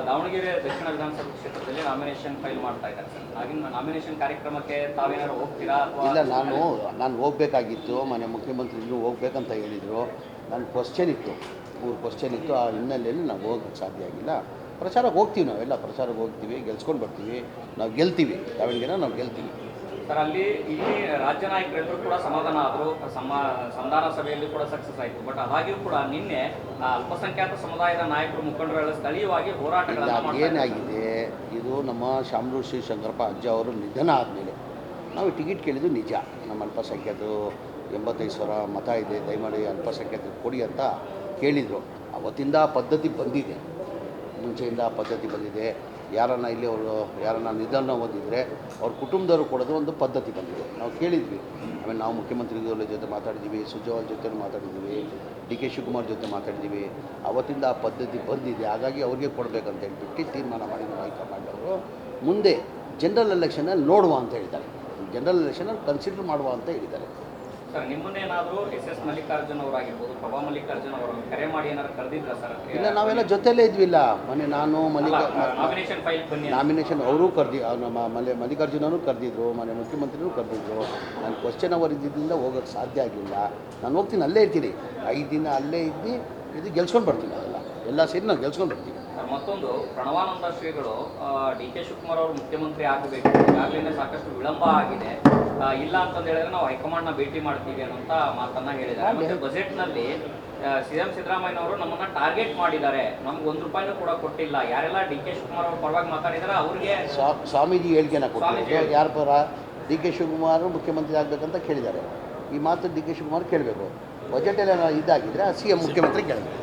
ದಾವಣಗೆರೆ ದಕ್ಷಿಣ ವಿಧಾನಸಭಾ ಕ್ಷೇತ್ರದಲ್ಲಿ nomination file ಮಾಡ್ತಾ ಇದ್ದಾರೆ ಸರ್. ಆಗಿನ ನಾಮಿನೇಷನ್ ಕಾರ್ಯಕ್ರಮಕ್ಕೆ ತಾವೇನಾದ್ರು ಹೋಗ್ತೀರಾ ಅಥವಾ? ಇಲ್ಲ, ನಾನು ಹೋಗಬೇಕಾಗಿತ್ತು. ಮನೆ ಮುಖ್ಯಮಂತ್ರಿಗಳು ಹೋಗ್ಬೇಕಂತ ಹೇಳಿದರು. ನನ್ನ ಕ್ವಶ್ಚನ್ ಇತ್ತು, 3 ಕ್ವಶ್ಚನ್ ಇತ್ತು. ಆ ಹಿನ್ನೆಲೆಯಲ್ಲಿ ನಾವು ಹೋಗೋಕ್ಕೆ ಸಾಧ್ಯ ಆಗಿಲ್ಲ. ಪ್ರಚಾರಕ್ಕೆ ಹೋಗ್ತೀವಿ, ನಾವೆಲ್ಲ ಪ್ರಚಾರಕ್ಕೆ ಹೋಗ್ತೀವಿ, ಗೆಲ್ಸ್ಕೊಂಡು ಬರ್ತೀವಿ. ನಾವು ಗೆಲ್ತೀವಿ, ದಾವಣಗೆರೆ ನಾವು ಗೆಲ್ತೀವಿ ಸರ್. ಇಲ್ಲಿ ರಾಜ್ಯ ನಾಯಕರೆಲ್ಲರೂ ಕೂಡ ಸಮಾಧಾನ ಆದರು, ಸಂಧಾನ ಸಭೆಯಲ್ಲಿ ಕೂಡ ಸಕ್ಸಸ್ ಆಯಿತು. ಬಟ್ ಅದಾಗಿಯೂ ಕೂಡ ನಿನ್ನೆ ಅಲ್ಪಸಂಖ್ಯಾತ ಸಮುದಾಯದ ನಾಯಕರು ಮುಖಂಡರುಗಳ ಸ್ಥಳೀಯವಾಗಿ ಹೋರಾಟಗಳನ್ನು ಏನಾಗಿದೆ, ಇದು ನಮ್ಮ ಶಾಮನೂರು ಶ್ರೀ ಶಂಕರಪ್ಪ ಅಜ್ಜ ಅವರು ನಿಧನ ಆದಮೇಲೆ ನಾವು ಟಿಕೆಟ್ ಕೇಳಿದ್ದು ನಿಜ. ನಮ್ಮ ಅಲ್ಪಸಂಖ್ಯಾತರು 85,000 ಮತ ಇದೆ, ದಯಮಾಡಿ ಅಲ್ಪಸಂಖ್ಯಾತರು ಕೊಡಿ ಅಂತ ಕೇಳಿದರು. ಅವತ್ತಿಂದ ಪದ್ಧತಿ ಬಂದಿದೆ, ಮುಂಚೆಯಿಂದ ಪದ್ಧತಿ ಬಂದಿದೆ. ಯಾರನ್ನ ಇಲ್ಲಿ ಯಾರನ್ನ ನಿಧನ ಹೊಂದಿದ್ರೆ ಅವ್ರ ಕುಟುಂಬದವರು ಕೊಡೋದು ಒಂದು ಪದ್ಧತಿ ಬಂದಿದೆ. ನಾವು ಕೇಳಿದ್ವಿ. ಆಮೇಲೆ ನಾವು ಮುಖ್ಯಮಂತ್ರಿಗಳ ಜೊತೆ ಮಾತಾಡಿದ್ದೀವಿ, ಸುಜಾವಾಲ್ ಜೊತೆ ಮಾತಾಡಿದ್ದೀವಿ, ಡಿ ಕೆ ಶಿವಕುಮಾರ್ ಜೊತೆ ಮಾತಾಡಿದ್ದೀವಿ. ಅವತ್ತಿಂದ ಆ ಪದ್ಧತಿ ಬಂದಿದೆ. ಹಾಗಾಗಿ ಅವ್ರಿಗೆ ಕೊಡಬೇಕಂತ ಹೇಳ್ಬಿಟ್ಟು ತೀರ್ಮಾನ ಮಾಡಿದ್ರು ಹೈಕಮಾಂಡ್ ಅವರು. ಮುಂದೆ ಜನರಲ್ ಎಲೆಕ್ಷನಲ್ಲಿ ನೋಡುವ ಅಂತ ಹೇಳ್ತಾರೆ, ಜನರಲ್ ಎಲೆಕ್ಷನಲ್ಲಿ ಕನ್ಸಿಡರ್ ಮಾಡುವ ಅಂತ ಹೇಳಿದ್ದಾರೆ. ಸರ್, ನಿಮ್ಮನ್ನೇನಾದರೂ ಎಸ್ ಮಲ್ಲಿಕಾರ್ಜುನ್ ಅವರಾಗಿರ್ಬೋದು, ಪ್ರಭಾ ಮಲ್ಲಿಕಾರ್ಜುನ್ ಅವರು ಕರೆ ಮಾಡಿ ಏನಾದ್ರು ಕರೆದಿದ್ರ ಸರ್? ಇಲ್ಲ, ನಾವೆಲ್ಲ ಜೊತೆಯಲ್ಲೇ ಇದ್ವಿಲ್ಲ. ಮೊನ್ನೆ ನಾನು ನಾಮಿನೇಷನ್ ಫೈಲ್ ಬನ್ನಿ, ನಾಮಿನೇಷನ್ ಅವರೂ ನಮ್ಮ ಮಲ್ಲಿಕಾರ್ಜುನವರು ಕರೆದಿದ್ರು, ಮನೆ ಮುಖ್ಯಮಂತ್ರಿಗಳು ಕರೆದಿದ್ರು. ನಾನು ಕ್ವಶ್ಚನ್ ಅವರ್ ಇದ್ದಿದ್ದರಿಂದ ಹೋಗೋಕ್ಕೆ ಸಾಧ್ಯ ಆಗಿಲ್ಲ. ನಾನು ಹೋಗ್ತೀನಿ, ಅಲ್ಲೇ ಇರ್ತೀನಿ, 5 ದಿನ ಅಲ್ಲೇ ಇದು ಗೆಲ್ಸ್ಕೊಂಡು ಬರ್ತೀನಿ. ಎಲ್ಲ ಸೇರಿ ನಾವು ಗೆಲ್ಸ್ಕೊಂಡು ಬರ್ತೀವಿ. ಮತ್ತೊಂದು, ಪ್ರಣವಾನಂದ ಶ್ರೀಗಳು ಡಿ ಕೆ ಶಿವಕುಮಾರ್ ಅವರು ಮುಖ್ಯಮಂತ್ರಿ ಆಗಬೇಕು, ಈಗಾಗಲೇ ಸಾಕಷ್ಟು ವಿಳಂಬ ಆಗಿದೆ, ಇಲ್ಲ ಅಂತಂದು ಹೇಳಿದ್ರೆ ನಾವು ಹೈಕಮಾಂಡ್ನ ಭೇಟಿ ಮಾಡ್ತೀವಿ ಅನ್ನೋಂಥ ಮಾತನ್ನ ಹೇಳಿದ್ದಾರೆ. ಮತ್ತೆ ಬಜೆಟ್ನಲ್ಲಿ ಸಿಎಂ ಸಿದ್ದರಾಮಯ್ಯ ಅವರು ನಮ್ಮನ್ನ ಟಾರ್ಗೆಟ್ ಮಾಡಿದ್ದಾರೆ, ನಮ್ಗೆ ₹1 ಕೂಡ ಕೊಟ್ಟಿಲ್ಲ. ಯಾರೆಲ್ಲ ಡಿ ಕೆ ಶಿವಕುಮಾರ್ ಅವ್ರ ಪರವಾಗಿ ಮಾತಾಡಿದಾರೆ ಅವ್ರಿಗೆ ಸ್ವಾಮೀಜಿ ಹೇಳಿಕೆನ ಕೊಟ್ಟಿದ್ದಾರೆ. ಯಾರ ಪರ? ಡಿ ಕೆ ಶಿವಕುಮಾರ್ ಮುಖ್ಯಮಂತ್ರಿ ಆಗಬೇಕಂತ ಕೇಳಿದ್ದಾರೆ. ಈ ಮಾತು ಡಿ ಕೆ ಶಿವಕುಮಾರ್ ಕೇಳಬೇಕು. ಬಜೆಟೆಲ್ಲ ಇದಾಗಿದ್ದರೆ ಸಿ ಎಂ ಮುಖ್ಯಮಂತ್ರಿ ಕೇಳಬೇಕು.